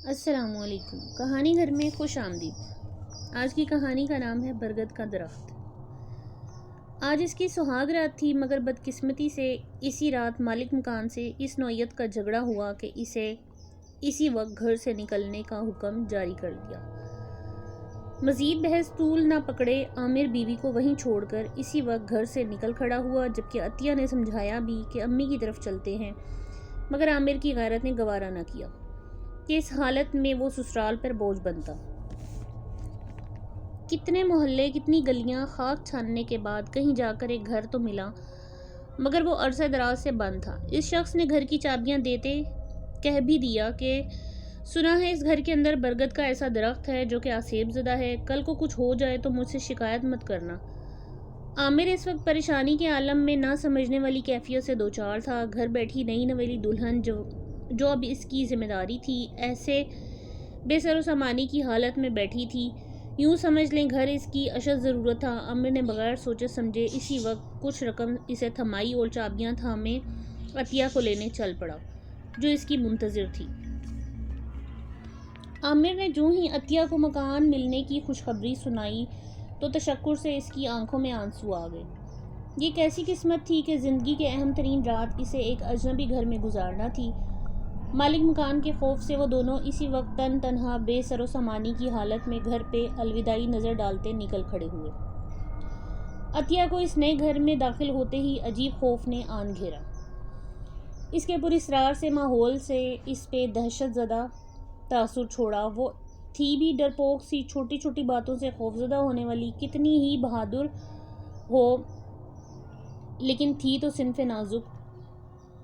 السلام علیکم۔ کہانی گھر میں خوش آمدید۔ آج کی کہانی کا نام ہے برگد کا درخت۔ آج اس کی سہاگ رات تھی، مگر بدقسمتی سے اسی رات مالک مکان سے اس نوعیت کا جھگڑا ہوا کہ اسے اسی وقت گھر سے نکلنے کا حکم جاری کر دیا۔ مزید بحث طول نہ پکڑے عامر بیوی کو وہیں چھوڑ کر اسی وقت گھر سے نکل کھڑا ہوا، جبکہ عطیہ نے سمجھایا بھی کہ امی کی طرف چلتے ہیں، مگر عامر کی غیرت نے گوارا نہ کیا کہ اس حالت میں وہ سسرال پر بوجھ بنتا۔ کتنے محلے، کتنی گلیاں خاک چھاننے کے بعد کہیں جا کر ایک گھر تو ملا، مگر وہ عرصہ دراز سے بند تھا۔ اس شخص نے گھر کی چابیاں دیتے کہہ بھی دیا کہ سنا ہے اس گھر کے اندر برگد کا ایسا درخت ہے جو کہ آسیب زدہ ہے، کل کو کچھ ہو جائے تو مجھ سے شکایت مت کرنا۔ عامر اس وقت پریشانی کے عالم میں نہ سمجھنے والی کیفیت سے دوچار تھا۔ گھر بیٹھی نئی نویلی دلہن جو اب اس کی ذمہ داری تھی، ایسے بے سر و سامانی کی حالت میں بیٹھی تھی، یوں سمجھ لیں گھر اس کی اشد ضرورت تھا۔ عامر نے بغیر سوچے سمجھے اسی وقت کچھ رقم اسے تھمائی اور چابیاں تھامے عطیہ کو لینے چل پڑا، جو اس کی منتظر تھی۔ عامر نے جو ہی عطیہ کو مکان ملنے کی خوشخبری سنائی تو تشکر سے اس کی آنکھوں میں آنسو آ گئے۔ یہ کیسی قسمت تھی کہ زندگی کے اہم ترین رات اسے ایک اجنبی گھر میں گزارنا تھی۔ مالک مکان کے خوف سے وہ دونوں اسی وقت تنہا بے سر و سامانی کی حالت میں گھر پہ الوداعی نظر ڈالتے نکل کھڑے ہوئے۔ عطیہ کو اس نئے گھر میں داخل ہوتے ہی عجیب خوف نے آن گھیرا۔ اس کے پراسرار سے ماحول سے اس پہ دہشت زدہ تاثر چھوڑا۔ وہ تھی بھی ڈرپوک سی، چھوٹی چھوٹی باتوں سے خوفزدہ ہونے والی، کتنی ہی بہادر ہو لیکن تھی تو صنف نازک۔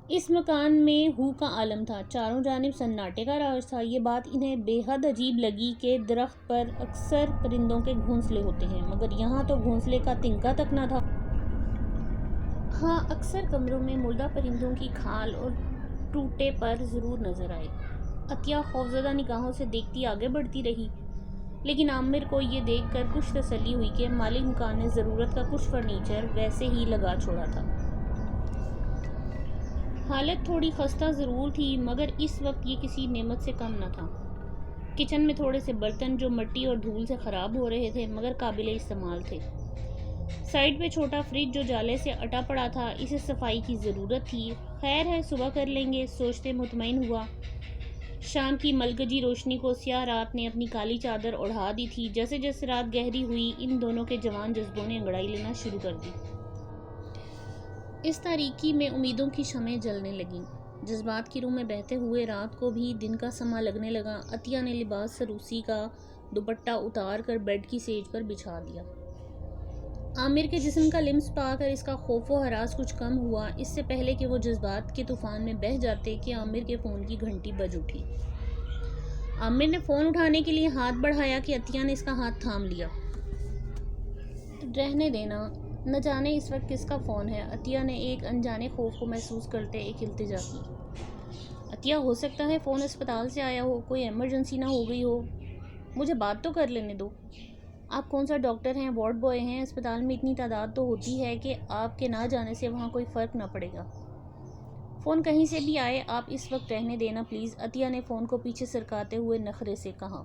اس مکان میں ہو کا عالم تھا، چاروں جانب سناٹے کا راج تھا۔ یہ بات انہیں بے حد عجیب لگی کہ درخت پر اکثر پرندوں کے گھونسلے ہوتے ہیں، مگر یہاں تو گھونسلے کا تنکا تک نہ تھا۔ ہاں، اکثر کمروں میں مردہ پرندوں کی کھال اور ٹوٹے پر ضرور نظر آئے۔ عطیہ خوفزدہ نگاہوں سے دیکھتی آگے بڑھتی رہی، لیکن عامر کو یہ دیکھ کر کچھ تسلی ہوئی کہ مالک مکان نے ضرورت کا کچھ فرنیچر ویسے ہی لگا چھوڑا تھا۔ حالت تھوڑی خستہ ضرور تھی، مگر اس وقت یہ کسی نعمت سے کم نہ تھا۔ کچن میں تھوڑے سے برتن جو مٹی اور دھول سے خراب ہو رہے تھے، مگر قابل استعمال تھے۔ سائڈ پہ چھوٹا فریج جو جالے سے اٹا پڑا تھا، اسے صفائی کی ضرورت تھی۔ خیر ہے، صبح کر لیں گے، سوچتے مطمئن ہوا۔ شام کی ملگجی روشنی کو سیاہ رات نے اپنی کالی چادر اوڑھا دی تھی۔ جیسے جیسے رات گہری ہوئی، ان دونوں کے جوان جذبوں نے انگڑائی لینا شروع کر دی۔ اس تاریکی میں امیدوں کی شمعیں جلنے لگیں۔ جذبات کی روح میں بہتے ہوئے رات کو بھی دن کا سماں لگنے لگا۔ عطیہ نے لباس سروسی کا دوپٹہ اتار کر بیڈ کی سیج پر بچھا دیا۔ عامر کے جسم کا لمس پا کر اس کا خوف و ہراس کچھ کم ہوا، اس سے پہلے کہ وہ جذبات کے طوفان میں بہہ جاتے کہ عامر کے فون کی گھنٹی بج اٹھی۔ عامر نے فون اٹھانے کے لیے ہاتھ بڑھایا کہ عطیہ نے اس کا ہاتھ تھام لیا۔ رہنے دینا، نہ جانے اس وقت کس کا فون ہے۔ عطیہ نے ایک انجانے خوف کو محسوس کرتے ایک التجا کی۔ عطیہ، ہو سکتا ہے فون اسپتال سے آیا ہو، کوئی ایمرجنسی نہ ہو گئی ہو، مجھے بات تو کر لینے دو۔ آپ کون سا ڈاکٹر ہیں، وارڈ بوائے ہیں؟ اسپتال میں اتنی تعداد تو ہوتی ہے کہ آپ کے نہ جانے سے وہاں کوئی فرق نہ پڑے گا۔ فون کہیں سے بھی آئے، آپ اس وقت رہنے دینا پلیز، عطیہ نے فون کو پیچھے سرکاتے ہوئے نخرے سے کہا۔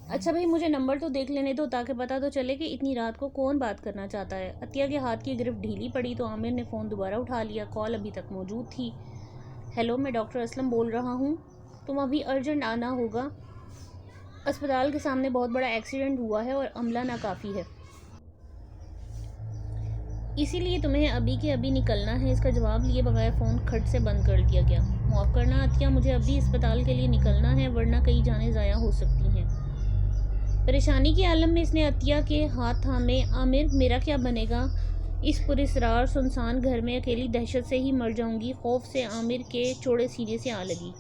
اچھا بھائی، مجھے نمبر تو دیکھ لینے دو تاکہ پتہ تو چلے کہ اتنی رات کو کون بات کرنا چاہتا ہے۔ عطیہ کے ہاتھ کی گرفت ڈھیلی پڑی تو عامر نے فون دوبارہ اٹھا لیا۔ کال ابھی تک موجود تھی۔ ہیلو، میں ڈاکٹر اسلم بول رہا ہوں، تم ابھی ارجنٹ آنا ہوگا، اسپتال کے سامنے بہت بڑا ایکسیڈنٹ ہوا ہے اور عملہ ناکافی ہے، اسی لیے تمہیں ابھی کے ابھی نکلنا ہے۔ اس کا جواب لیے بغیر فون کھٹ سے بند کر دیا گیا۔ معاف کرنا عطیہ، مجھے ابھی اسپتال کے لیے نکلنا ہے، ورنہ کئی جانیں ضائع ہو سکتی ہیں۔ پریشانی کے عالم میں اس نے عطیہ کے ہاتھ تھامے۔ عامر، میرا کیا بنے گا اس پراسرار سنسان گھر میں؟ اکیلی دہشت سے ہی مر جاؤں گی۔ خوف سے عامر کے چوڑے سینے سے آ لگی۔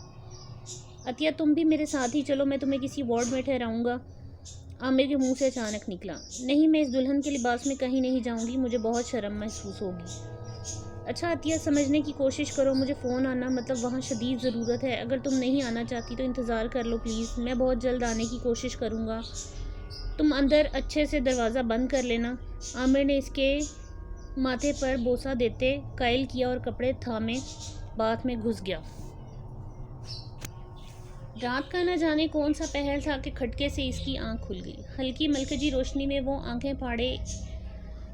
عطیہ، تم بھی میرے ساتھ ہی چلو، میں تمہیں کسی وارڈ میں ٹھہراؤں گا۔ عامر کے منہ سے اچانک نکلا، نہیں، میں اس دلہن کے لباس میں کہیں نہیں جاؤں گی، مجھے بہت شرم محسوس ہوگی۔ اچھا عطیہ، سمجھنے کی کوشش کرو، مجھے فون آنا مطلب وہاں شدید ضرورت ہے۔ اگر تم نہیں آنا چاہتی تو انتظار کر لو پلیز، میں بہت جلد آنے کی کوشش کروں گا، تم اندر اچھے سے دروازہ بند کر لینا۔ عامر نے اس کے ماتھے پر بوسہ دیتے قائل کیا اور کپڑے تھامے باتھ میں گھس گیا۔ رات کا نہ جانے کون سا پہر تھا کہ کھٹکے سے اس کی آنکھ کھل گئی۔ ہلکی ملکجی روشنی میں وہ آنکھیں پھاڑے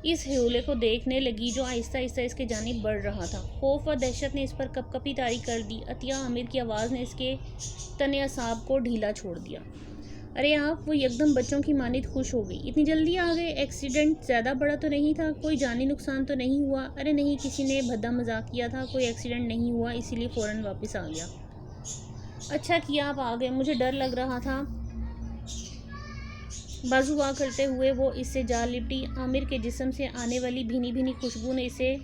اس ہیولے کو دیکھنے لگی جو آہستہ آہستہ اس کے جانب بڑھ رہا تھا۔ خوف و دہشت نے اس پر کپ کپی طاری کر دی۔ عطیہ عامر کی آواز نے اس کے تنے اعصاب کو ڈھیلا چھوڑ دیا۔ ارے آپ! وہ یکدم بچوں کی مانند خوش ہو گئی۔ اتنی جلدی آ گئے؟ ایکسیڈنٹ زیادہ بڑا تو نہیں تھا؟ کوئی جانی نقصان تو نہیں ہوا؟ ارے نہیں، کسی نے بھدا مذاق کیا تھا، کوئی ایکسیڈنٹ نہیں ہوا، اسی لیے فوراً واپس آ گیا۔ اچھا کیا آپ آ گئے، مجھے ڈر لگ رہا تھا۔ بازوآ کرتے ہوئے وہ اس سے جا لپٹی۔ عامر کے جسم سے آنے والی بھینی بھینی خوشبو نے اسے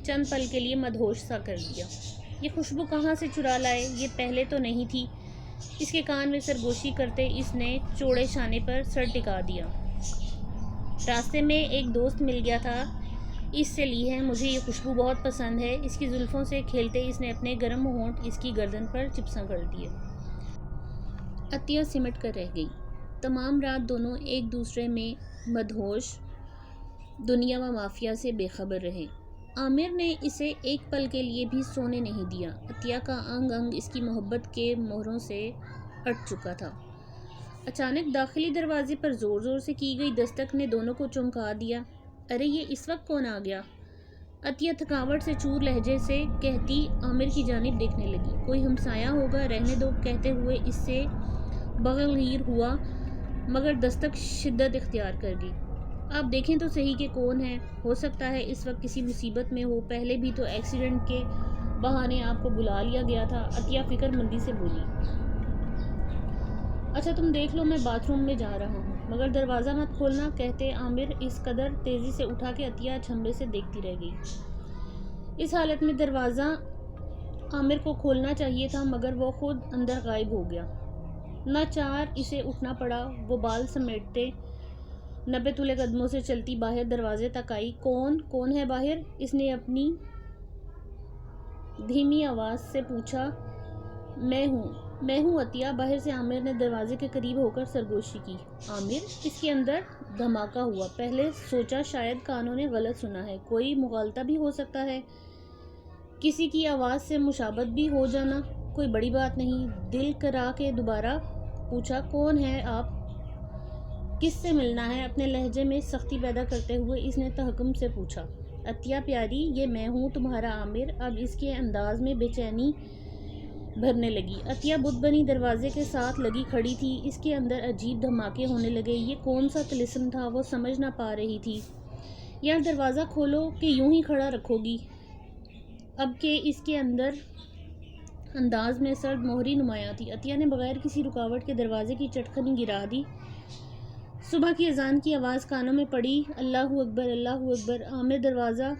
چند پل کے لیے مدہوش سا کر دیا۔ یہ خوشبو کہاں سے چرا لائے؟ یہ پہلے تو نہیں تھی۔ اس کے کان میں سرگوشی کرتے اس نے چوڑے شانے پر سر ٹکا دیا۔ راستے میں ایک دوست مل گیا تھا، اس سے لی ہے، مجھے یہ خوشبو بہت پسند ہے۔ اس کی زلفوں سے کھیلتے اس نے اپنے گرم ہونٹ اس کی گردن پر چپساں کر دیے۔ عطیہ سمٹ کر رہ گئی۔ تمام رات دونوں ایک دوسرے میں مدہوش دنیا و مافیہ سے بے خبر رہے۔ عامر نے اسے ایک پل کے لیے بھی سونے نہیں دیا۔ عطیہ کا انگ انگ اس کی محبت کے مہروں سے اٹ چکا تھا۔ اچانک داخلی دروازے پر زور زور سے کی گئی دستک نے دونوں کو چونکا دیا۔ ارے یہ اس وقت کون آ گیا؟ عطیہ تھکاوٹ سے چور لہجے سے کہتی عامر کی جانب دیکھنے لگی۔ کوئی ہمسایہ ہوگا، رہنے دو، کہتے ہوئے اس سے بغلگیر ہوا، مگر دستک شدت اختیار کر گئی۔ آپ دیکھیں تو صحیح کہ کون ہے، ہو سکتا ہے اس وقت کسی مصیبت میں ہو، پہلے بھی تو ایکسیڈنٹ کے بہانے آپ کو بلا لیا گیا تھا۔ عطیہ فکر مندی سے بولی۔ اچھا تم دیکھ لو، میں باتھ روم میں جا رہا ہوں، مگر دروازہ مت کھولنا، کہتے عامر اس قدر تیزی سے اٹھا کہ عطیہ اچنبھے سے دیکھتی رہ گئی۔ اس حالت میں دروازہ عامر کو کھولنا چاہیے تھا، مگر وہ خود اندر غائب ہو گیا۔ ناچار اسے اٹھنا پڑا۔ وہ بال سمیٹتے نپے تلے قدموں سے چلتی باہر دروازے تک آئی۔ کون ہے باہر؟ اس نے اپنی دھیمی آواز سے پوچھا۔ میں ہوں عطیہ۔ باہر سے عامر نے دروازے کے قریب ہو کر سرگوشی کی۔ عامر؟ اس کے اندر دھماکہ ہوا۔ پہلے سوچا شاید کانوں نے غلط سنا ہے، کوئی مغالطہ بھی ہو سکتا ہے، کسی کی آواز سے مشابہت بھی ہو جانا، کوئی بڑی بات نہیں۔ دل کرا کے دوبارہ پوچھا، کون ہے آپ؟ کس سے ملنا ہے؟ اپنے لہجے میں سختی پیدا کرتے ہوئے اس نے تحکم سے پوچھا۔ عطیہ پیاری، یہ میں ہوں، تمہارا عامر۔ اب اس کے انداز میں بے چینی بھرنے لگی۔ عطیہ بت بنی دروازے کے ساتھ لگی کھڑی تھی۔ اس کے اندر عجیب دھماکے ہونے لگے۔ یہ کون سا طلسم تھا، وہ سمجھ نہ پا رہی تھی۔ یا دروازہ کھولو کہ یوں ہی کھڑا رکھو گی؟ اب کہ اس کے انداز میں سرد مہری نمایاں تھی، عطیہ نے بغیر کسی رکاوٹ کے دروازے کی چٹکنی گرا دی۔ صبح کی اذان کی آواز کانوں میں پڑی۔ اللہ اکبر، اللہ اکبر۔ عامر دروازہ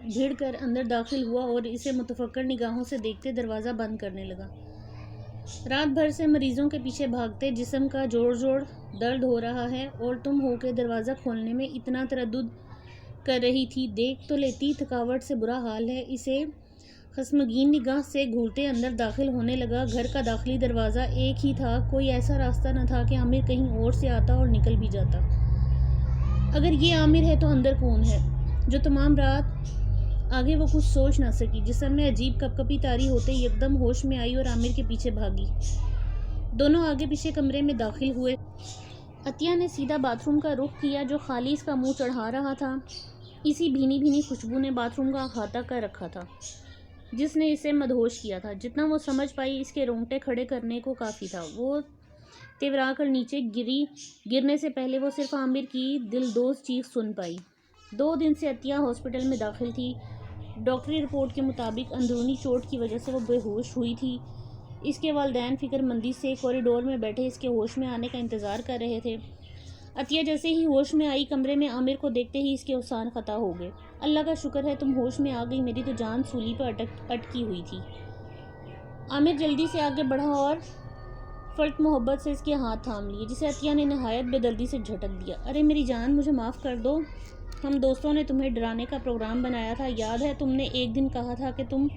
بھیڑ کر اندر داخل ہوا اور اسے متفکر نگاہوں سے دیکھتے دروازہ بند کرنے لگا۔ رات بھر سے مریضوں کے پیچھے بھاگتے جسم کا جوڑ درد ہو رہا ہے، اور تم ہو کے دروازہ کھولنے میں اتنا تردد کر رہی تھی، دیکھ تو لیتی، تھکاوٹ سے برا حال ہے۔ اسے خشمگین نگاہ سے گھورتے اندر داخل ہونے لگا۔ گھر کا داخلی دروازہ ایک ہی تھا، کوئی ایسا راستہ نہ تھا کہ عامر کہیں اور سے آتا اور نکل بھی جاتا۔ اگر یہ عامر ہے تو اندر کون ہے؟ جو تمام رات آگے وہ کچھ سوچ نہ سکی۔ جسم میں عجیب کپ کپی طاری ہوتے یکدم ہوش میں آئی اور عامر کے پیچھے بھاگی۔ دونوں آگے پیچھے کمرے میں داخل ہوئے۔ عطیہ نے سیدھا باتھ روم کا رخ کیا جو خالی اس کا منہ چڑھا رہا تھا۔ اسی بھینی بھینی خوشبو نے باتھ روم کا احاطہ کر رکھا تھا جس نے اسے مدہوش کیا تھا۔ جتنا وہ سمجھ پائی اس کے رونگٹے کھڑے کرنے کو کافی تھا۔ وہ تیورا کر نیچے گرنے سے پہلے وہ صرف عامر کی دلدوز چیخ سن پائی۔ 2 دن سے عطیہ ہاسپٹل میں داخل تھی۔ ڈاکٹری رپورٹ کے مطابق اندرونی چوٹ کی وجہ سے وہ بے ہوش ہوئی تھی۔ اس کے والدین فکر مندی سے کوریڈور میں بیٹھے اس کے ہوش میں آنے کا انتظار کر رہے تھے۔ عطیہ جیسے ہی ہوش میں آئی، کمرے میں عامر کو دیکھتے ہی اس کے اوسان قطع ہو گئے۔ اللہ کا شکر ہے تم ہوش میں آ گئی، میری تو جان سولی پر اٹکی ہوئی تھی۔ عامر جلدی سے آگے بڑھا اور فرط محبت سے اس کے ہاتھ تھام لیے، جسے عطیہ نے نہایت بے دردی سے جھٹک دیا۔ ارے میری جان، مجھے معاف کر دو، ہم دوستوں نے تمہیں ڈرانے کا پروگرام بنایا تھا، یاد ہے تم نے ایک دن کہا تھا کہ تم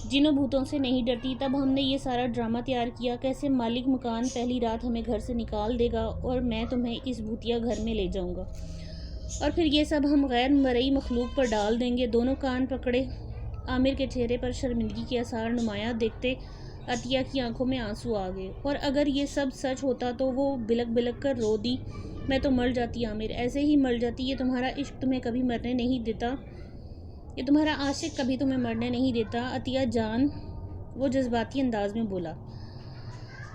جنوں بھوتوں سے نہیں ڈرتی، تب ہم نے یہ سارا ڈرامہ تیار کیا، کیسے مالک مکان پہلی رات ہمیں گھر سے نکال دے گا اور میں تمہیں اس بھوتیا گھر میں لے جاؤں گا، اور پھر یہ سب ہم غیر مرئی مخلوق پر ڈال دیں گے۔ دونوں کان پکڑے عامر کے چہرے پر شرمندگی کے آثار نمایاں دیکھتے عطیہ کی آنکھوں میں آنسو آ گئے۔ اور اگر یہ سب سچ ہوتا تو وہ بلک بلک کر رو دی۔ میں تو مر جاتی عامر، ایسے ہی مر جاتی۔ یہ تمہارا عشق تمہیں کبھی مرنے نہیں دیتا، یہ تمہارا عاشق کبھی تمہیں مرنے نہیں دیتا عطیہ جان، وہ جذباتی انداز میں بولا۔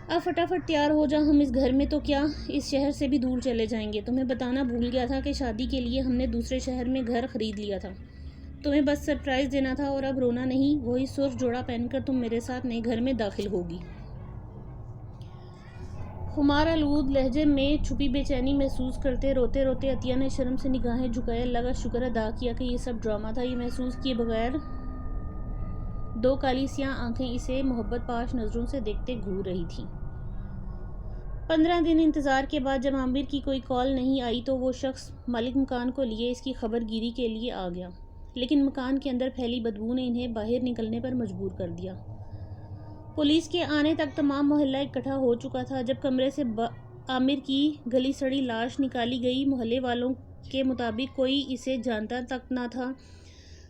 اب فٹافٹ تیار ہو جا، ہم اس گھر میں تو کیا اس شہر سے بھی دور چلے جائیں گے۔ تمہیں بتانا بھول گیا تھا کہ شادی کے لیے ہم نے دوسرے شہر میں گھر خرید لیا تھا، تمہیں بس سرپرائز دینا تھا۔ اور اب رونا نہیں، وہی سرخ جوڑا پہن کر تم میرے ساتھ نئے گھر میں داخل ہوگی۔ خمار آلود لہجے میں چھپی بے چینی محسوس کرتے روتے روتے عطیہ نے شرم سے نگاہیں جھکائے اللہ کا شکر ادا کیا کہ یہ سب ڈرامہ تھا۔ یہ محسوس کیے بغیر دو کالی سیاہ آنکھیں اسے محبت پاش نظروں سے دیکھتے گھور رہی تھیں۔ 15 دن انتظار کے بعد جب عامر کی کوئی کال نہیں آئی تو وہ شخص مالک مکان کو لیے اس کی خبر گیری کے لیے آ گیا، لیکن مکان کے اندر پھیلی بدبو نے انہیں باہر نکلنے پر مجبور کر دیا۔ پولیس کے آنے تک تمام محلہ اکٹھا ہو چکا تھا۔ جب کمرے سے عامر کی گلی سڑی لاش نکالی گئی، محلے والوں کے مطابق کوئی اسے جانتا تک نہ تھا،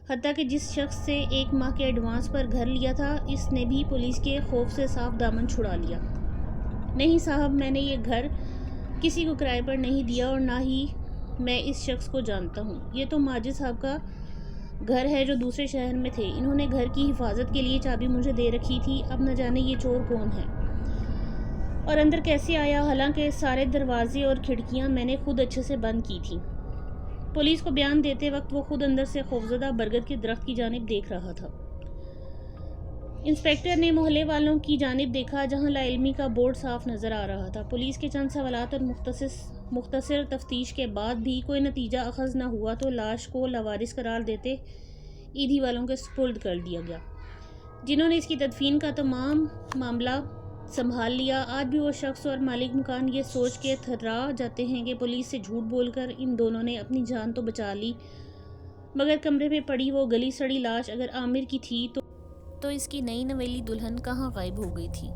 حتیٰ کہ جس شخص سے 1 ماہ کے ایڈوانس پر گھر لیا تھا اس نے بھی پولیس کے خوف سے صاف دامن چھڑا لیا۔ نہیں صاحب، میں نے یہ گھر کسی کو کرائے پر نہیں دیا اور نہ ہی میں اس شخص کو جانتا ہوں۔ یہ تو ماجد صاحب کا گھر ہے جو دوسرے شہر میں تھے، انہوں نے گھر کی حفاظت کے لیے چابی مجھے دے رکھی تھی۔ اب نہ جانے یہ چور کون ہے اور اندر کیسے آیا، حالانکہ سارے دروازے اور کھڑکیاں میں نے خود اچھے سے بند کی تھی۔ پولیس کو بیان دیتے وقت وہ خود اندر سے خوفزدہ برگد کے درخت کی جانب دیکھ رہا تھا۔ انسپکٹر نے محلے والوں کی جانب دیکھا جہاں لا علمی کا بورڈ صاف نظر آ رہا تھا۔ پولیس کے چند سوالات اور مختصر تفتیش کے بعد بھی کوئی نتیجہ اخذ نہ ہوا تو لاش کو لاوارث قرار دیتے ایدھی والوں کے سپرد کر دیا گیا، جنہوں نے اس کی تدفین کا تمام معاملہ سنبھال لیا۔ آج بھی وہ شخص اور مالک مکان یہ سوچ کے تھرا جاتے ہیں کہ پولیس سے جھوٹ بول کر ان دونوں نے اپنی جان تو بچا لی، مگر کمرے میں پڑی وہ گلی سڑی لاش اگر عامر کی تھی تو اس کی نئی نویلی دلہن کہاں غائب ہو گئی تھی۔